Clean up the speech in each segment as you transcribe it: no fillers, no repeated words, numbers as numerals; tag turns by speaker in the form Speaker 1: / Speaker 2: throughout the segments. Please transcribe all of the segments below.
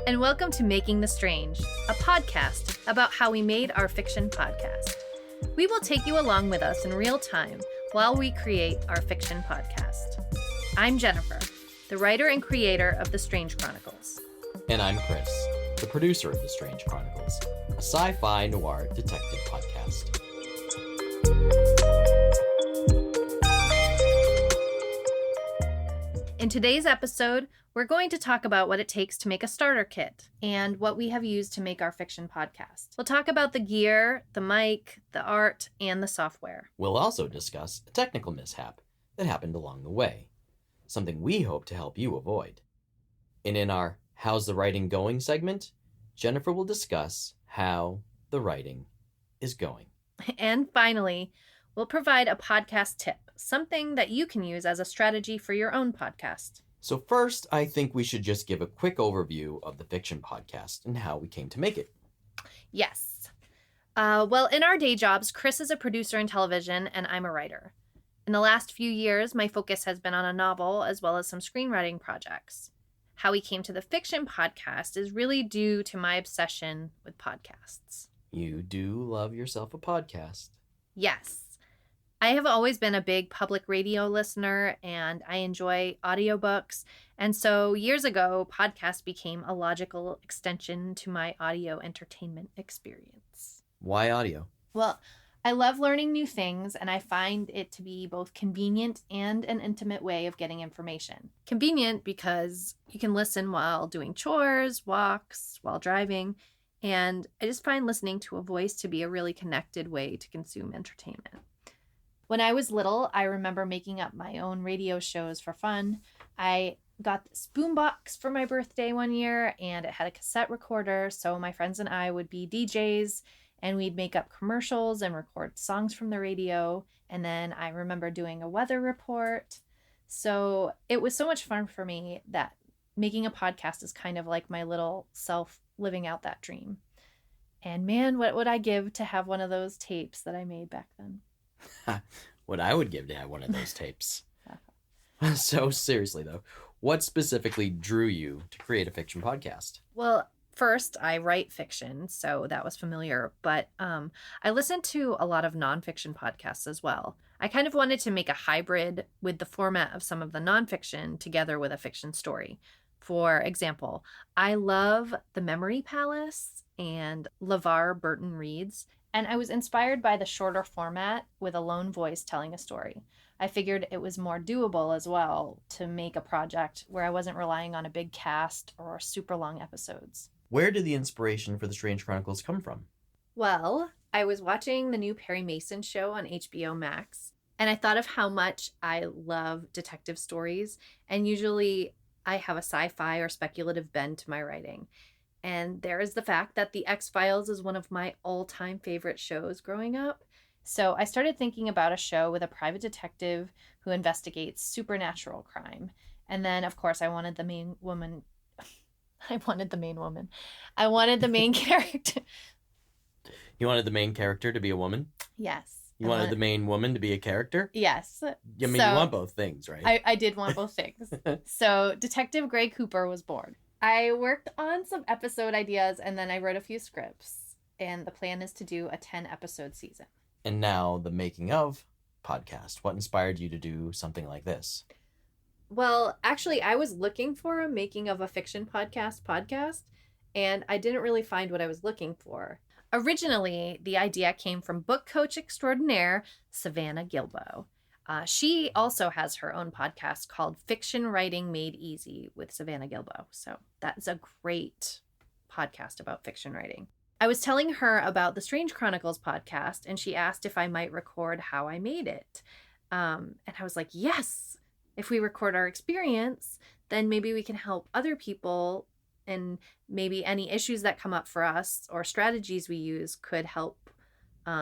Speaker 1: and welcome to Making the Strange, a podcast about how we made our fiction podcast. We will take you along with us in real time while we create our fiction podcast. I'm Jennifer, the writer and creator of the Strange Chronicles.
Speaker 2: And I'm Chris, the producer of the Strange Chronicles, a sci-fi noir detective podcast.
Speaker 1: In today's episode, we're going to talk about what it takes to make a starter kit and what we have used to make our fiction podcast. We'll talk about the gear, the mic, the art, and the software.
Speaker 2: We'll also discuss a technical mishap that happened along the way, something we hope to help you avoid. And in our How's the Writing Going segment, Jennifer will discuss how the writing is going.
Speaker 1: And finally, we'll provide a podcast tip, something that you can use as a strategy for your own podcast.
Speaker 2: So first, I think we should just give a quick overview of the fiction podcast and how we came to make it.
Speaker 1: Yes. Well, in our day jobs, Chris is a producer in television and I'm a writer. In the last few years, my focus has been on a novel as well as some screenwriting projects. How we came to the fiction podcast is really due to my obsession with podcasts.
Speaker 2: You do love yourself a podcast.
Speaker 1: Yes. I have always been a big public radio listener and I enjoy audiobooks. And so years ago, podcast became a logical extension to my audio entertainment experience.
Speaker 2: Why audio?
Speaker 1: Well, I love learning new things and I find it to be both convenient and an intimate way of getting information. Convenient because you can listen while doing chores, walks, while driving. And I just find listening to a voice to be a really connected way to consume entertainment. When I was little, I remember making up my own radio shows for fun. I got this boombox for my birthday one year, and it had a cassette recorder, so my friends and I would be DJs, and we'd make up commercials and record songs from the radio. And then I remember doing a weather report. So it was so much fun for me that making a podcast is kind of like my little self living out that dream. And man, what would I give to have one of those tapes that I made back then?
Speaker 2: What I would give to have one of those tapes. So seriously though, what specifically drew you to create a fiction podcast?
Speaker 1: Well, first I write fiction, so that was familiar, but I listened to a lot of nonfiction podcasts as well. I kind of wanted to make a hybrid with the format of some of the nonfiction together with a fiction story. For example, I love The Memory Palace and LeVar Burton Reads, and I was inspired by the shorter format with a lone voice telling a story. I figured it was more doable as well to make a project where I wasn't relying on a big cast or super long episodes.
Speaker 2: Where did the inspiration for the Strange Chronicles come from?
Speaker 1: Well, I was watching the new Perry Mason show on HBO Max, and I thought of how much I love detective stories, and usually I have a sci-fi or speculative bend to my writing. And there is the fact that The X-Files is one of my all-time favorite shows growing up. So I started thinking about a show with a private detective who investigates supernatural crime. And then, of course, I wanted the main character.
Speaker 2: You wanted the main character to be a woman?
Speaker 1: Yes.
Speaker 2: You wanted the main woman to be a character?
Speaker 1: Yes.
Speaker 2: I mean, you want both things, right?
Speaker 1: I did want both things. So Detective Grey Cooper was born. I worked on some episode ideas and then I wrote a few scripts. And the plan is to do a 10-episode season.
Speaker 2: And now the making of podcast. What inspired you to do something like this?
Speaker 1: Well, actually, I was looking for a making of a fiction podcast, and I didn't really find what I was looking for. Originally, the idea came from book coach extraordinaire Savannah Gilbo. She also has her own podcast called Fiction Writing Made Easy with Savannah Gilbo. So that's a great podcast about fiction writing. I was telling her about the Strange Chronicles podcast, and she asked if I might record how I made it. And I was like, yes, if we record our experience, then maybe we can help other people, and maybe any issues that come up for us or strategies we use could help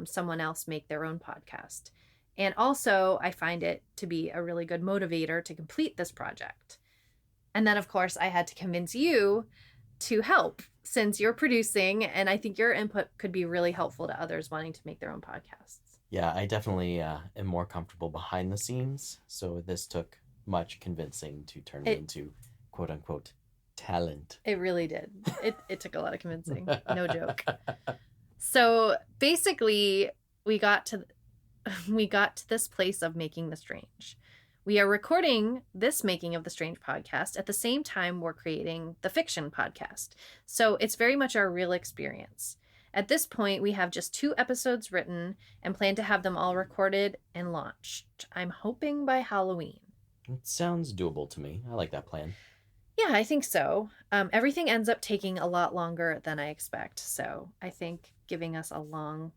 Speaker 1: someone else make their own podcast. And also, I find it to be a really good motivator to complete this project. And then, of course, I had to convince you to help since you're producing, and I think your input could be really helpful to others wanting to make their own podcasts.
Speaker 2: Yeah, I definitely am more comfortable behind the scenes, so this took much convincing to turn it into quote-unquote talent.
Speaker 1: It really did. It took a lot of convincing. No joke. So basically, we got to this place of making the strange. We are recording this Making of the Strange podcast at the same time we're creating the fiction podcast. So it's very much our real experience. At this point, we have just 2 episodes written and plan to have them all recorded and launched. I'm hoping by Halloween.
Speaker 2: It sounds doable to me. I like that plan.
Speaker 1: Yeah, I think so. Everything ends up taking a lot longer than I expect. So I think giving us a long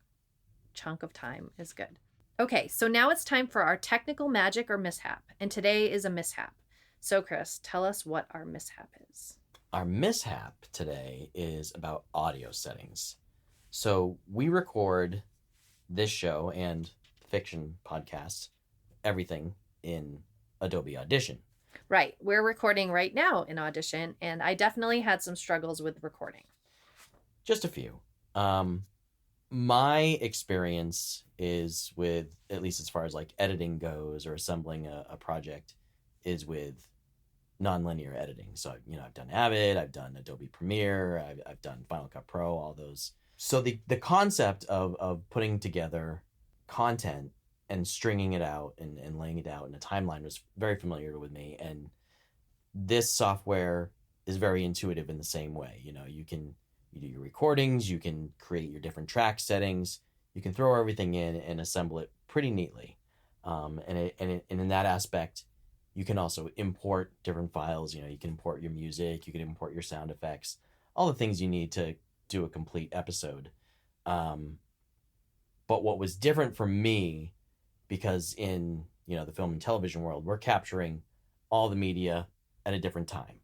Speaker 1: chunk of time is good. Okay, so now it's time for our technical magic or mishap. And today is a mishap. So Chris, tell us what our mishap is.
Speaker 2: Our mishap today is about audio settings. So we record this show and fiction podcast, everything in Adobe Audition.
Speaker 1: Right. We're recording right now in Audition, and I definitely had some struggles with recording.
Speaker 2: Just a few. My experience is with, at least as far as like editing goes or assembling a project, is with nonlinear editing. So, I've done Avid, I've done Adobe Premiere, I've done Final Cut Pro, all those. So the concept of putting together content and stringing it out and laying it out in a timeline was very familiar with me. And this software is very intuitive in the same way. You do your recordings, you can create your different track settings, you can throw everything in and assemble it pretty neatly. And in that aspect, you can also import different files. You can import your music, you can import your sound effects, all the things you need to do a complete episode. But what was different for me, because in the film and television world, we're capturing all the media at a different time.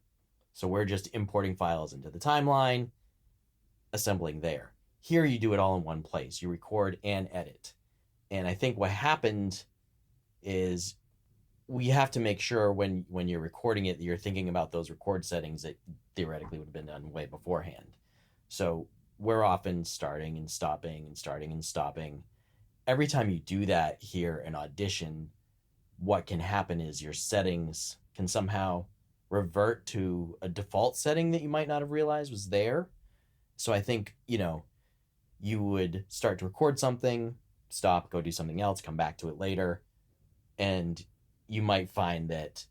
Speaker 2: So we're just importing files into the timeline, assembling there. Here you do it all in one place. You record and edit. And I think what happened is we have to make sure when you're recording it, you're thinking about those record settings that theoretically would have been done way beforehand. So we're often starting and stopping and starting and stopping. Every time you do that here in Audition, what can happen is your settings can somehow revert to a default setting that you might not have realized was there. So I think, you would start to record something, stop, go do something else, come back to it later, and you might find that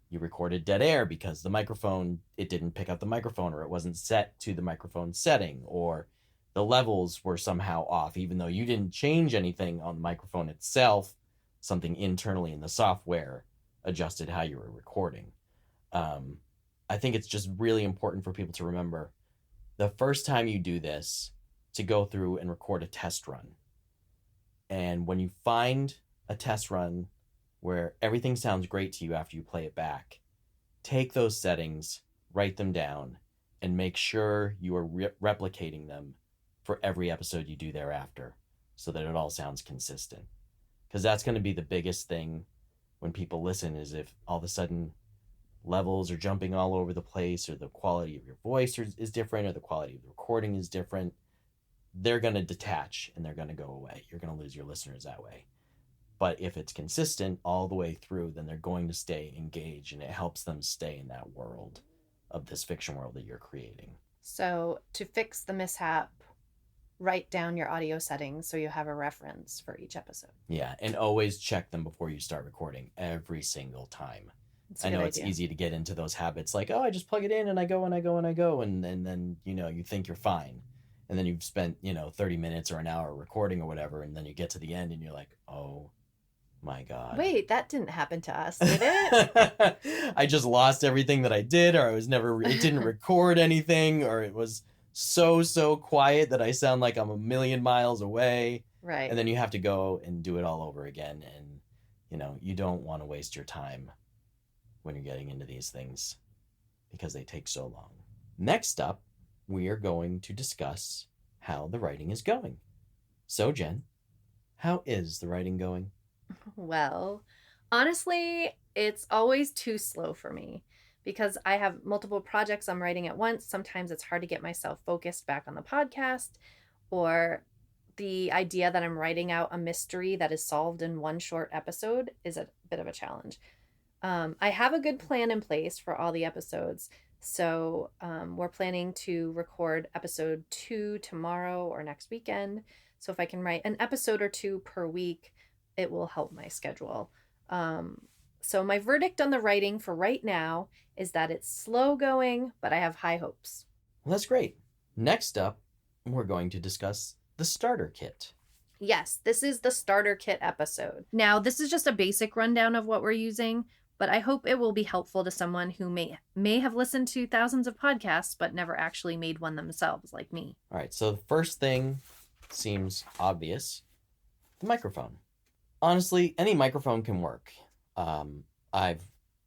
Speaker 2: you recorded dead air because the microphone, it didn't pick up the microphone, or it wasn't set to the microphone setting, or the levels were somehow off, even though you didn't change anything on the microphone itself. Something internally in the software adjusted how you were recording. I think it's just really important for people to remember the first time you do this to go through and record a test run. And when you find a test run where everything sounds great to you after you play it back, take those settings, write them down, and make sure you are replicating them for every episode you do thereafter so that it all sounds consistent. Because that's going to be the biggest thing when people listen, is if all of a sudden levels are jumping all over the place, or the quality of your voice is different, or the quality of the recording is different, they're going to detach and they're going to go away. You're going to lose your listeners that way. But if it's consistent all the way through, then they're going to stay engaged, and it helps them stay in that world of this fiction world that you're creating.
Speaker 1: So to fix the mishap, write down your audio settings so you have a reference for each episode.
Speaker 2: Yeah, and always check them before you start recording every single time. I know it's easy to get into those habits like, oh, I just plug it in and I go and I go and I go, and then you think you're fine. And then you've spent 30 minutes or an hour recording or whatever, and then you get to the end and you're like, oh my God.
Speaker 1: Wait, that didn't happen to us, did it?
Speaker 2: I just lost everything that I did, or it didn't record anything, or it was so quiet that I sound like I'm a million miles away.
Speaker 1: Right.
Speaker 2: And then you have to go and do it all over again. And, you don't want to waste your time when you're getting into these things because they take so long. Next up, we are going to discuss how the writing is going. So, Jen, how is the writing going?
Speaker 1: Well, honestly, it's always too slow for me because I have multiple projects I'm writing at once. Sometimes it's hard to get myself focused back on the podcast, or the idea that I'm writing out a mystery that is solved in one short episode is a bit of a challenge. I have a good plan in place for all the episodes, So we're planning to record episode 2 tomorrow or next weekend. So if I can write an episode or 2 per week, it will help my schedule. So my verdict on the writing for right now is that it's slow going, but I have high hopes.
Speaker 2: Well, that's great. Next up, we're going to discuss the starter kit.
Speaker 1: Yes, this is the starter kit episode. Now, this is just a basic rundown of what we're using, but I hope it will be helpful to someone who may have listened to thousands of podcasts but never actually made one themselves, like me.
Speaker 2: All right, so the first thing seems obvious. The microphone. Honestly, any microphone can work. I've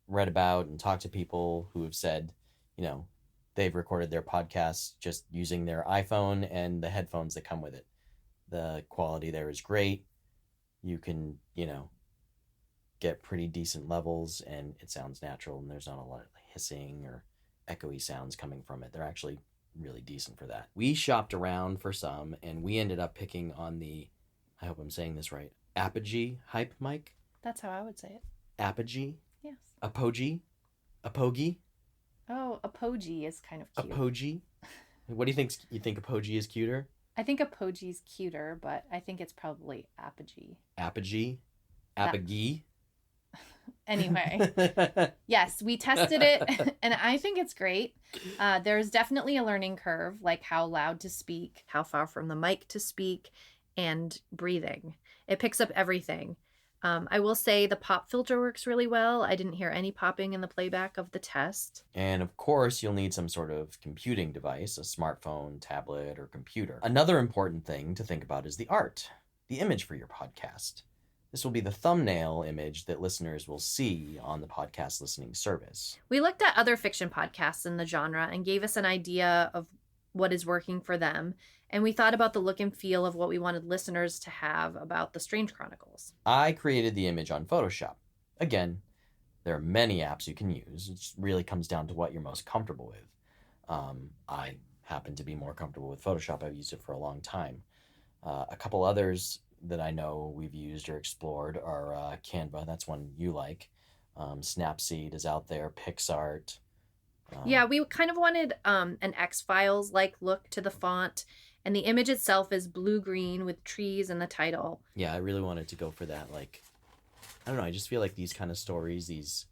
Speaker 2: read about and talked to people who have said, they've recorded their podcasts just using their iPhone and the headphones that come with it. The quality there is great. You can, get pretty decent levels and it sounds natural and there's not a lot of hissing or echoey sounds coming from it. They're actually really decent for that. We shopped around for some and we ended up picking on the, I hope I'm saying this right, Apogee hype mic.
Speaker 1: That's how I would say it.
Speaker 2: Apogee?
Speaker 1: Yes.
Speaker 2: Apogee? Apogee?
Speaker 1: Oh, Apogee is kind of cute.
Speaker 2: Apogee? What do you think? You think Apogee is cuter?
Speaker 1: I think Apogee's cuter, but I think it's probably Apogee.
Speaker 2: Apogee? Apogee?
Speaker 1: Anyway, yes, we tested it and I think it's great. There's definitely a learning curve, like how loud to speak, how far from the mic to speak, and breathing. It picks up everything. I will say the pop filter works really well. I didn't hear any popping in the playback of the test.
Speaker 2: And of course, you'll need some sort of computing device, a smartphone, tablet, or computer. Another important thing to think about is the art, the image for your podcast. This will be the thumbnail image that listeners will see on the podcast listening service.
Speaker 1: We looked at other fiction podcasts in the genre and gave us an idea of what is working for them. And we thought about the look and feel of what we wanted listeners to have about the Strange Chronicles.
Speaker 2: I created the image on Photoshop. Again, there are many apps you can use. It just really comes down to what you're most comfortable with. I happen to be more comfortable with Photoshop. I've used it for a long time. A couple others that I know we've used or explored are Canva. That's one you like. Snapseed is out there. PixArt.
Speaker 1: Yeah, we kind of wanted an X-Files-like look to the font. And the image itself is blue-green with trees in the title.
Speaker 2: Yeah, I really wanted to go for that. I don't know, I just feel like these kind of stories, these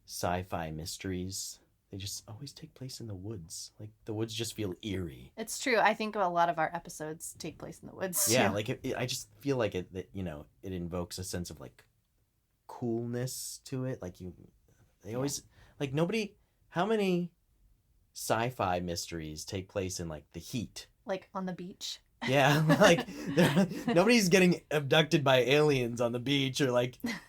Speaker 2: sci-fi mysteries, they just always take place in the woods. The woods just feel eerie.
Speaker 1: It's true. I think a lot of our episodes take place in the woods, too.
Speaker 2: Yeah, I just feel like it invokes a sense of, coolness to it. They always, nobody, how many sci-fi mysteries take place in, the heat?
Speaker 1: On the beach.
Speaker 2: Yeah, nobody's getting abducted by aliens on the beach or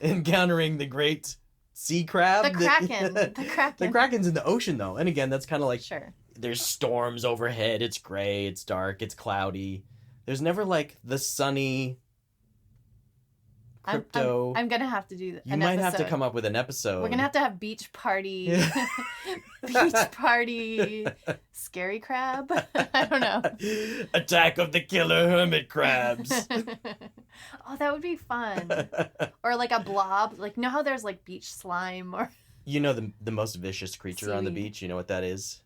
Speaker 2: encountering the great sea crab.
Speaker 1: The Kraken. The Kraken.
Speaker 2: The Kraken's in the ocean though. And again, that's kind of
Speaker 1: sure.
Speaker 2: There's storms overhead. It's gray. It's dark. It's cloudy. There's never the sunny crypto.
Speaker 1: I'm gonna have to do that.
Speaker 2: You might have to come up with an episode.
Speaker 1: We're gonna have beach party. Beach party. Scary crab. I don't know.
Speaker 2: Attack of the killer hermit crabs.
Speaker 1: Oh, that would be fun. Or a blob. You know how there's beach slime or.
Speaker 2: You know the most vicious creature
Speaker 1: Seaweed.
Speaker 2: on the beach. You know what that is?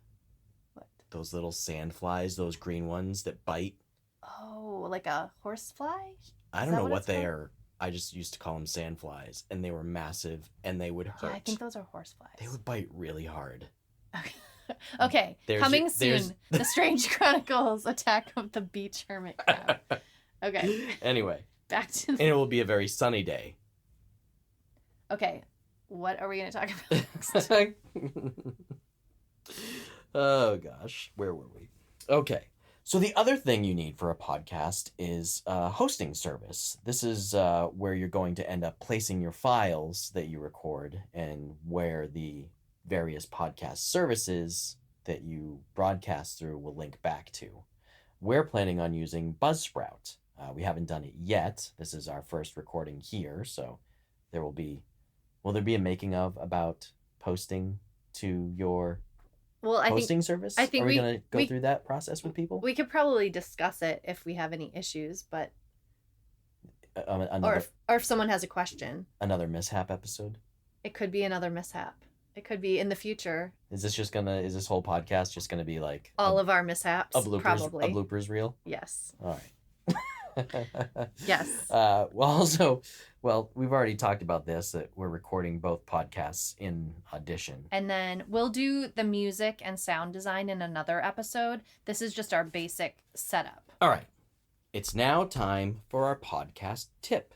Speaker 1: What?
Speaker 2: Those little sand flies. Those green ones that bite.
Speaker 1: Oh, like a horsefly?
Speaker 2: I don't know what they are. I just used to call them sandflies, and they were massive, and they would hurt.
Speaker 1: Yeah, I think those are horseflies.
Speaker 2: They would bite really hard.
Speaker 1: Okay, coming soon, The Strange Chronicles, Attack of the Beach Hermit Crab. Okay.
Speaker 2: Anyway.
Speaker 1: Back to
Speaker 2: And it will be a very sunny day.
Speaker 1: Okay, what are we going to talk about next?
Speaker 2: Oh, gosh. Where were we? Okay. So the other thing you need for a podcast is a hosting service. This is where you're going to end up placing your files that you record and where the various podcast services that you broadcast through will link back to. We're planning on using Buzzsprout. We haven't done it yet. This is our first recording here, so will there be a making of about posting to your hosting service?
Speaker 1: I think
Speaker 2: Are we going to go through that process with people?
Speaker 1: We could probably discuss it if we have any issues, but or if someone has a question.
Speaker 2: Another mishap episode?
Speaker 1: It could be another mishap. It could be in the future.
Speaker 2: Is this whole podcast just gonna be like
Speaker 1: all of our mishaps? Probably.
Speaker 2: A bloopers reel?
Speaker 1: Yes.
Speaker 2: All right.
Speaker 1: Yes.
Speaker 2: Well, we've already talked about this, that we're recording both podcasts in Audition.
Speaker 1: And then we'll do the music and sound design in another episode. This is just our basic setup.
Speaker 2: All right. It's now time for our podcast tip.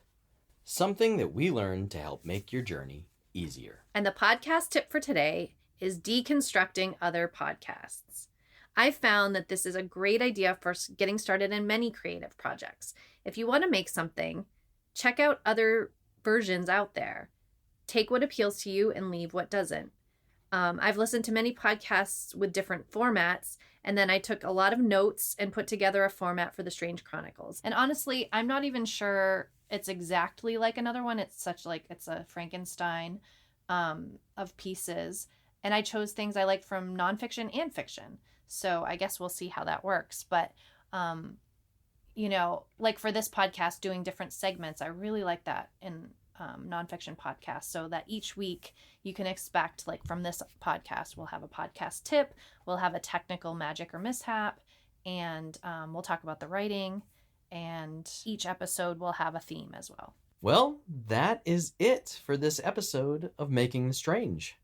Speaker 2: Something that we learned to help make your journey easier.
Speaker 1: And the podcast tip for today is deconstructing other podcasts. I found that this is a great idea for getting started in many creative projects. If you want to make something, check out other versions out there. Take what appeals to you and leave what doesn't. I've listened to many podcasts with different formats, and then I took a lot of notes and put together a format for the Strange Chronicles. And honestly, I'm not even sure it's exactly like another one. It's a Frankenstein of pieces. And I chose things I like from nonfiction and fiction. So I guess we'll see how that works. But, like for this podcast, doing different segments, I really like that in nonfiction podcasts, so that each week you can expect, like from this podcast, we'll have a podcast tip, we'll have a technical magic or mishap, and we'll talk about the writing, and each episode will have a theme as well.
Speaker 2: Well, that is it for this episode of Making the Strange.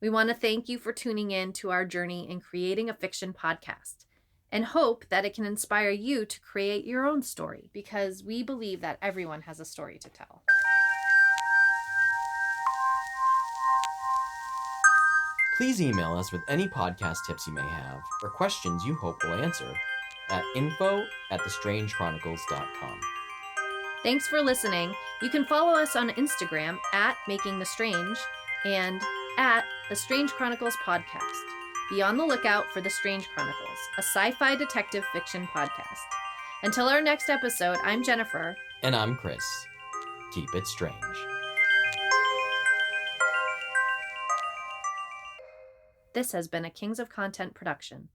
Speaker 1: We want to thank you for tuning in to our journey in creating a fiction podcast, and hope that it can inspire you to create your own story, because we believe that everyone has a story to tell.
Speaker 2: Please email us with any podcast tips you may have or questions you hope we'll answer at info@thestrangechronicles.com.
Speaker 1: Thanks for listening. You can follow us on Instagram at Making the Strange and at The Strange Chronicles Podcast. Be on the lookout for The Strange Chronicles, a sci-fi detective fiction podcast. Until our next episode, I'm Jennifer.
Speaker 2: And I'm Chris. Keep it strange.
Speaker 1: This has been a Kings of Content production.